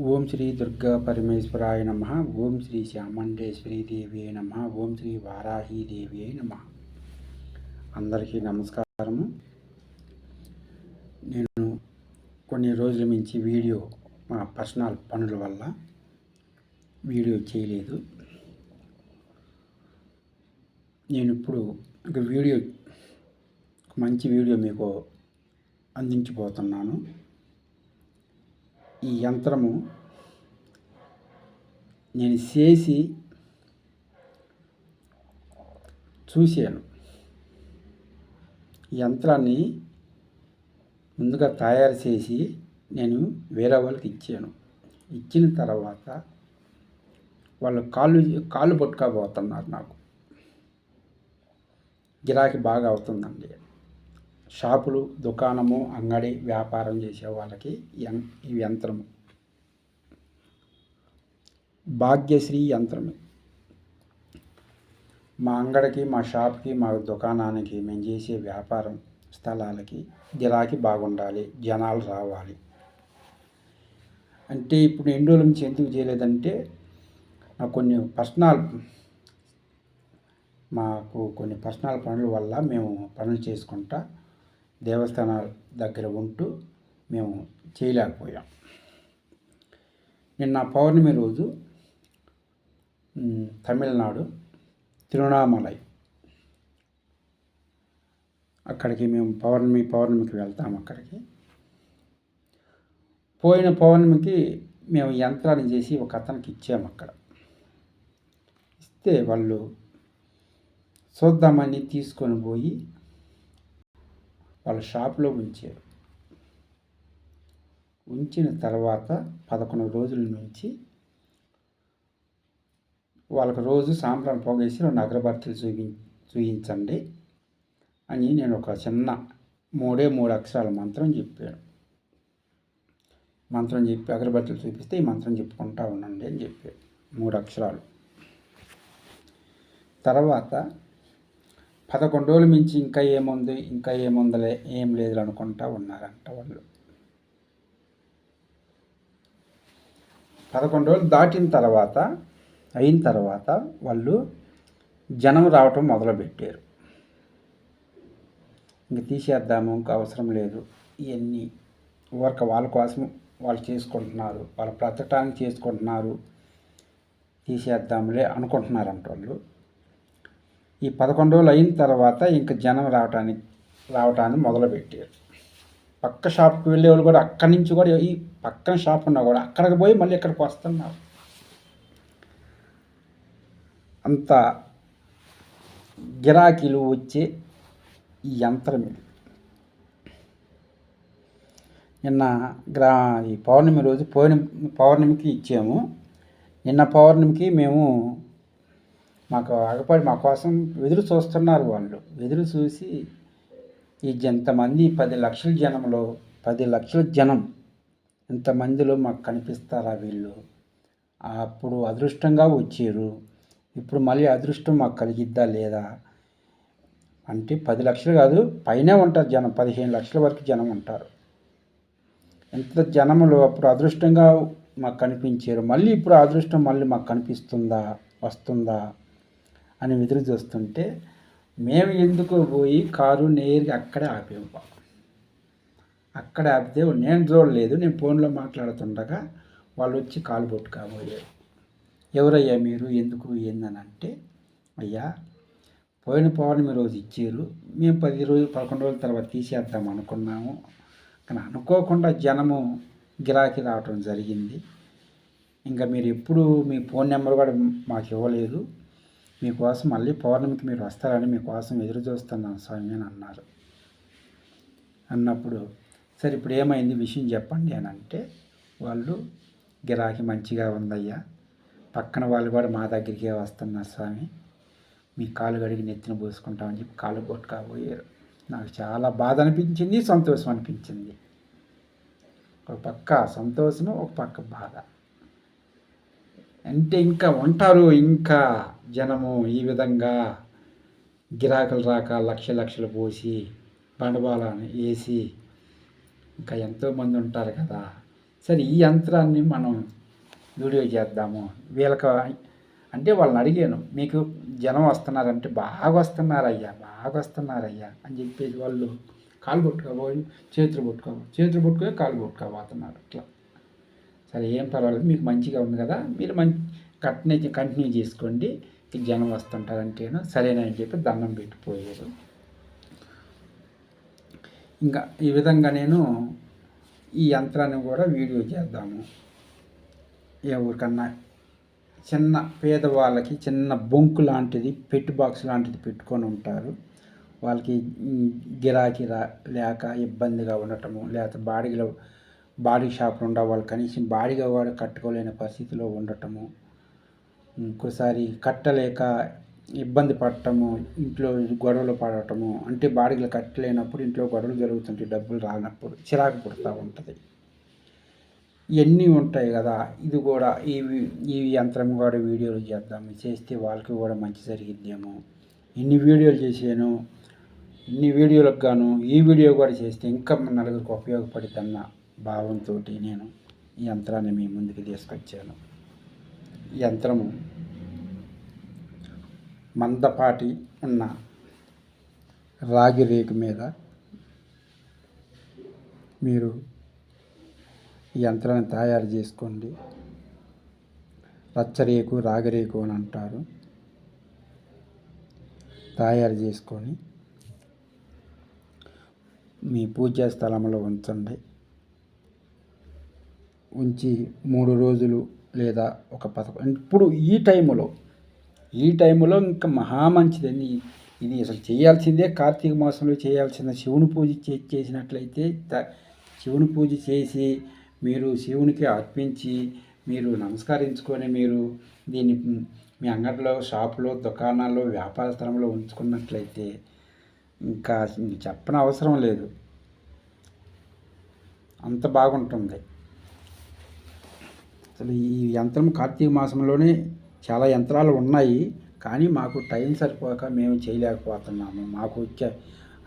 ఓం శ్రీ దుర్గా పరమేశ్వరాయ నమ. ఓం శ్రీ శ్యామండేశ్వరీ దేవి అయి నమ. ఓం శ్రీ వారాహి దేవి అయి నమ. అందరికీ నమస్కారము. నేను కొన్ని రోజుల నుంచి మా పర్సనల్ పనుల వల్ల వీడియో చేయలేదు. నేను ఇప్పుడు ఒక మంచి వీడియో మీకు అందించబోతున్నాను. ఈ యంత్రము నేను చేసి చూశాను. ఈ యంత్రాన్ని ముందుగా తయారు చేసి నేను వేరే వాళ్ళకి ఇచ్చాను. ఇచ్చిన తర్వాత వాళ్ళు కాళ్ళు పట్టుకోబోతున్నారు. నాకు గిరాకీ బాగా అవుతుందండి. షాపులు, దుకాణము, అంగడి వ్యాపారం చేసే వాళ్ళకి ఈ యంత్రము భాగ్యశ్రీ యంత్రమే. మా అంగడికి, మా షాప్కి, మా దుకాణానికి, మేము చేసే వ్యాపారం స్థలాలకి గిరాకీ బాగుండాలి, జనాలు రావాలి అంటే ఇప్పుడు ఎన్ని రోజుల నుంచి ఎందుకు చేయలేదంటే మాకు కొన్ని పర్సనల్ పనుల వల్ల మేము పనులు చేసుకుంటా దేవస్థానాల దగ్గర ఉంటూ మేము చేయలేకపోయాం. నిన్న పౌర్ణమి రోజు తమిళనాడు తిరువణామలై అక్కడికి మేము పౌర్ణమికి వెళ్తాం. అక్కడికి పోయిన పౌర్ణమికి మేము యంత్రాన్ని చేసి ఒక అతనికి ఇచ్చాము. అక్కడ ఇస్తే వాళ్ళు చూద్దామని తీసుకొని పోయి వాళ్ళ షాప్లో ఉంచారు. ఉంచిన తర్వాత 11 రోజుల నుంచి వాళ్ళకి రోజు సాంబ్రాణి పోగేసి 2 అగరబత్తీలు చూపించండి అని నేను ఒక చిన్న 3 అక్షరాల మంత్రం చెప్పాను. మంత్రం చెప్పి అగరబత్తీలు చూపిస్తే ఈ మంత్రం చెప్పుకుంటా ఉండండి అని చెప్పాను. 3 అక్షరాలు. తర్వాత 11 రోజుల మించి ఇంకా ఏముందలే, ఏం లేదు అనుకుంటా ఉన్నారంట వాళ్ళు. 11 రోజులు అయిన తర్వాత వాళ్ళు జనం రావటం మొదలుపెట్టారు. ఇంక తీసేద్దాము, ఇంకా అవసరం లేదు, ఇవన్నీ వాళ్ళ కోసం వాళ్ళు చేసుకుంటున్నారు, వాళ్ళ బ్రతకటానికి చేసుకుంటున్నారు, తీసేద్దాములే అనుకుంటున్నారంట వాళ్ళు. ఈ 11 రోజులు అయిన తర్వాత ఇంకా జనం రావటాన్ని మొదలుపెట్టారు. పక్క షాప్కి వెళ్ళేవాళ్ళు కూడా అక్కడి నుంచి కూడా, ఈ పక్కన షాప్ ఉన్నా కూడా అక్కడికి పోయి మళ్ళీ ఇక్కడికి వస్తున్నారు. అంత గిరాకీలు వచ్చే ఈ యంత్రం ఇది. నిన్న ఈ పౌర్ణమి రోజు పౌర్ణమికి ఇచ్చాము. నిన్న పౌర్ణమికి మేము మా కోసం ఎదురు చూస్తున్నారు. వాళ్ళు ఎదురు చూసి ఇంతమంది 10 లక్షల జనంలో 10 లక్షల జనం ఇంతమందిలో మాకు కనిపిస్తారా వీళ్ళు? అప్పుడు అదృష్టంగా వచ్చారు, ఇప్పుడు మళ్ళీ అదృష్టం మాకు కలిగిద్దా లేదా అంటే 10 లక్షలు కాదు, పైనే ఉంటారు జనం. 15 లక్షల వరకు జనం ఉంటారు. ఎంత జనంలో అప్పుడు అదృష్టంగా మాకు కనిపించారు. మళ్ళీ ఇప్పుడు అదృష్టం మళ్ళీ మాకు వస్తుందా అని ఎదురు చూస్తుంటే మేము ఎందుకు పోయి కారు నేరుగా అక్కడే ఆపాము. అక్కడే ఆపితే నేను చూడలేదు, నేను ఫోన్లో మాట్లాడుతుండగా వాళ్ళు వచ్చి కాలు పట్టుకోబోయారు. ఎవరయ్యా మీరు, ఎందుకు, ఏందని అంటే, అయ్యా పోయిన పౌర్ణమి రోజు ఇచ్చారు, మేము 11 రోజుల తర్వాత తీసేద్దాం అనుకున్నాము, కానీ అనుకోకుండా జనము గిరాకీ రావటం జరిగింది. ఇంకా మీరు ఎప్పుడు మీ ఫోన్ నెంబర్ కూడా మాకు ఇవ్వలేదు, మీకోసం మళ్ళీ పౌర్ణమికి మీరు వస్తారని మీకోసం ఎదురు చూస్తున్నాను స్వామి అని అన్నారు. అన్నప్పుడు సరే ఇప్పుడు ఏమైంది విషయం చెప్పండి అని అంటే, వాళ్ళు గిరాకీ మంచిగా ఉందయ్యా, పక్కన వాళ్ళు కూడా మా దగ్గరికే వస్తున్నారు స్వామి, మీ కాలు గడిగి నెత్తిన పోసుకుంటామని చెప్పి కాలు కొట్టుకోబోయారు. నాకు చాలా బాధ అనిపించింది, సంతోషం అనిపించింది. ఒక పక్క సంతోషము, ఒక పక్క బాధ. అంటే ఇంకా ఉంటారు ఇంకా జనము ఈ విధంగా గిరాకులు రాక లక్షలు పోసి బండబాలను వేసి ఇంకా ఎంతోమంది ఉంటారు కదా, సరే ఈ యంత్రాన్ని మనం వీడియో చేద్దాము వీళ్ళకి అంటే వాళ్ళని అడిగాను, మీకు జనం వస్తున్నారంటే బాగా వస్తున్నారయ్యా అని చెప్పేసి వాళ్ళు కాలు పట్టుకోబోయి చేతులు పట్టుకొని కాలు పట్టుకోబోతున్నారు అట్లా. సరే ఏం పర్వాలేదు, మీకు మంచిగా ఉంది కదా, మీరు కంటిన్యూ చేసుకోండి, జనం వస్తుంటారంటేను సరేనని చెప్పి దండం పెట్టిపోయారు. ఇంకా ఈ విధంగా నేను ఈ యంత్రాన్ని కూడా వీడియో చేద్దాము. ఎవరికన్నా చిన్న పేదవాళ్ళకి చిన్న బొంకు లాంటిది పెట్టి బాక్స్ లాంటిది పెట్టుకొని ఉంటారు, వాళ్ళకి గిరాకీ లేక ఇబ్బందిగా ఉండటము, లేకపోతే బాడీ షాపులు ఉండే వాళ్ళు కనీసం బాడీగా వాడు కట్టుకోలేని పరిస్థితిలో ఉండటము, ఇంకోసారి కట్టలేక ఇబ్బంది పడటము, ఇంట్లో గొడవలు పడటము, అంటే బాడీలు కట్టలేనప్పుడు ఇంట్లో గొడవలు జరుగుతుంటాయి, డబ్బులు రానప్పుడు చిరాకు పుడుతూ ఉంటుంది. ఇవన్నీ ఉంటాయి కదా. ఇది కూడా ఈ యంత్రం కూడా వీడియోలు చేద్దాము, చేస్తే వాళ్ళకి కూడా మంచి జరిగిద్దేమో. ఇన్ని వీడియోలు చేశాను, ఇన్ని వీడియోలకు గాను ఈ వీడియో కూడా చేస్తే ఇంకా నలుగురికి ఉపయోగపడుతున్న భావంతో నేను ఈ యంత్రాన్ని మీ ముందుకు తీసుకొచ్చాను. ఈ యంత్రము మందపాటి ఉన్న రాగి రేకు మీద మీరు ఈ యంత్రాన్ని తయారు చేసుకోండి. రచ్చరేకు రాగిరేకు అని అంటారు. తయారు చేసుకొని మీ పూజా స్థలంలో ఉంచండి. ఉంచి 3 రోజులు లేదా ఒక 11 ఇప్పుడు ఈ టైంలో ఇంకా మహా మంచిదండి. ఇది అసలు చేయాల్సిందే కార్తీక మాసంలో చేయాల్సిన శివుని పూజ చేసినట్లయితే శివుని పూజ చేసి మీరు శివునికి అర్పించి మీరు నమస్కరించుకొని మీరు దీన్ని మీ అంగడిలో షాపులో దుకాణాల్లో వ్యాపార స్థలంలో ఉంచుకున్నట్లయితే ఇంకా చెప్పని అవసరం లేదు, అంత బాగుంటుంది. అసలు ఈ యంత్రం కార్తీక మాసంలోనే చాలా యంత్రాలు ఉన్నాయి, కానీ మాకు టైం సరిపోక మేము చేయలేకపోతున్నాము. మాకు వచ్చే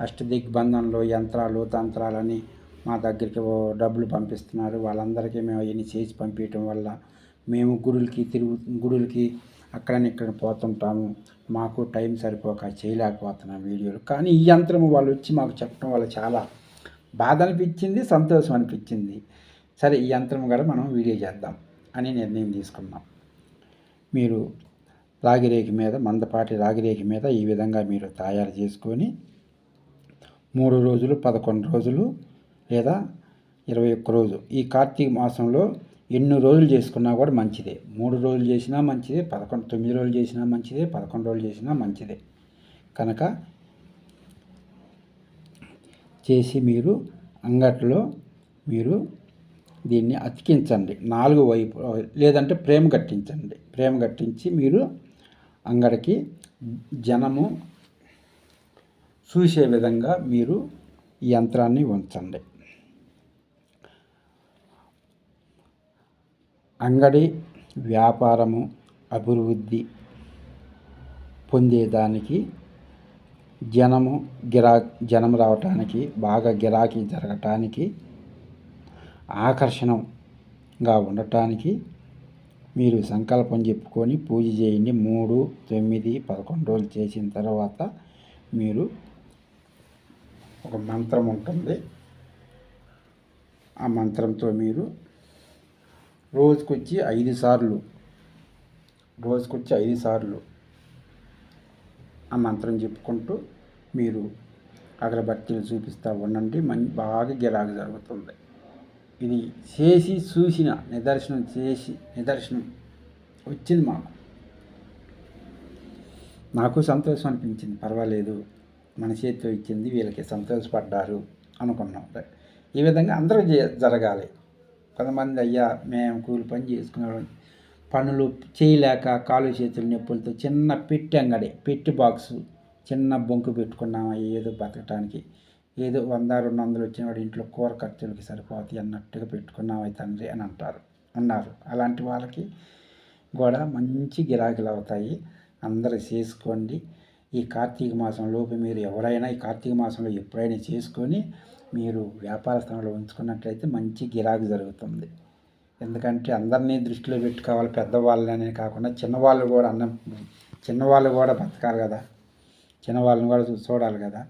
అష్టదిగ్బంధంలో యంత్రాలు తంత్రాలని మా దగ్గరికి డబ్బులు పంపిస్తున్నారు, వాళ్ళందరికీ మేము అవన్నీ చేసి పంపించడం వల్ల మేము గుడులకి అక్కడ పోతుంటాము. మాకు టైం సరిపోక చేయలేకపోతున్నాం వీడియోలు. కానీ ఈ యంత్రం వాళ్ళు వచ్చి మాకు చెప్పడం వల్ల చాలా బాధ అనిపించింది, సంతోషం అనిపించింది. సరే ఈ యంత్రం కూడా మనం వీడియో చేద్దాం అని నిర్ణయం తీసుకున్నాం. మీరు రాగిరేకి మీద మందపాటి రాగిరేకి మీద ఈ విధంగా మీరు తయారు చేసుకొని 3 రోజులు 11 రోజులు లేదా 21 రోజు ఈ కార్తీక మాసంలో ఎన్ని రోజులు చేసుకున్నా కూడా మంచిదే. 3 రోజులు చేసినా మంచిదే, 9 రోజులు చేసినా మంచిదే, 11 రోజులు చేసినా మంచిదే. కనుక చేసి మీరు అంగట్లో మీరు దీన్ని అతికించండి 4 వైపు, లేదంటే ఫ్రేమ్ కట్టించండి. ఫ్రేమ్ కట్టించి మీరు అంగడికి జనము చూసే విధంగా మీరు ఈ యంత్రాన్ని ఉంచండి. అంగడి వ్యాపారము అభివృద్ధి పొందేదానికి జనం రావటానికి, బాగా గిరాకీ జరగటానికి, ఆకర్షణగా ఉండటానికి మీరు సంకల్పం చెప్పుకొని పూజ చేయండి. 3, 9, 11 రోజులు చేసిన తర్వాత మీరు ఒక మంత్రం ఉంటుంది, ఆ మంత్రంతో మీరు రోజుకొచ్చి 5 సార్లు ఆ మంత్రం చెప్పుకుంటూ మీరు అగరబత్తీలు చూపిస్తూ ఉండండి. బాగా గిరాకీ జరుగుతుంది. ఇది చేసి చూసిన నిదర్శనం వచ్చింది. నాకు సంతోషం అనిపించింది. పర్వాలేదు, మన చేతితో ఇచ్చింది వీళ్ళకి సంతోషపడ్డారు అనుకున్నాం. ఈ విధంగా అందరూ జరగాలి. కొంతమంది అయ్యా మేము కూలి పని చేసుకునే పనులు చేయలేక కాలు చేతులు నొప్పులతో చిన్న పెట్టి బాక్సు చిన్న బొంకు పెట్టుకున్నాము, ఏదో బతకటానికి ఏదో 100-200 వచ్చినవాడు ఇంట్లో కూర ఖర్చులకి సరిపోతాయి అన్నట్టుగా పెట్టుకున్నామై తండ్రి అని అన్నారు. అలాంటి వాళ్ళకి కూడా మంచి గిరాకీలు అవుతాయి. అందరూ చేసుకోండి. ఈ కార్తీక మాసం లోపు మీరు ఎవరైనా ఈ కార్తీక మాసంలో ఎప్పుడైనా చేసుకొని మీరు వ్యాపార స్థలంలో ఉంచుకున్నట్లయితే మంచి గిరాకీ జరుగుతుంది. ఎందుకంటే అందరినీ దృష్టిలో పెట్టుకోవాలి, పెద్దవాళ్ళనే కాకుండా చిన్నవాళ్ళు కూడా బతకాలి కదా, చిన్నవాళ్ళని కూడా చూడాలి కదా.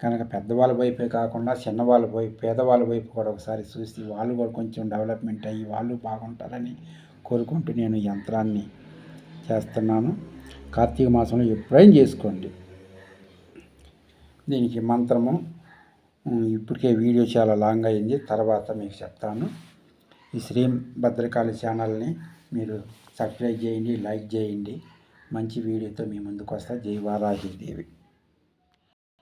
కనుక పెద్దవాళ్ళ వైపే కాకుండా చిన్నవాళ్ళ వైపు, పేదవాళ్ళ వైపు కూడా ఒకసారి చూసి వాళ్ళు కూడా కొంచెం డెవలప్మెంట్ అయ్యి వాళ్ళు బాగుంటారని కోరుకుంటూ నేను ఈ యంత్రాన్ని చేస్తున్నాను. కార్తీక మాసంలో ఎప్పుడైనా చేసుకోండి. దీనికి మంత్రము ఇప్పటికే వీడియో చాలా లాంగ్ అయింది, తర్వాత మీకు చెప్తాను. ఈ శ్రీ భద్రకాళి ఛానల్ని మీరు సబ్స్క్రైబ్ చేయండి, లైక్ చేయండి. మంచి వీడియోతో మీ ముందుకు వస్తా. జై వారాహి దేవి.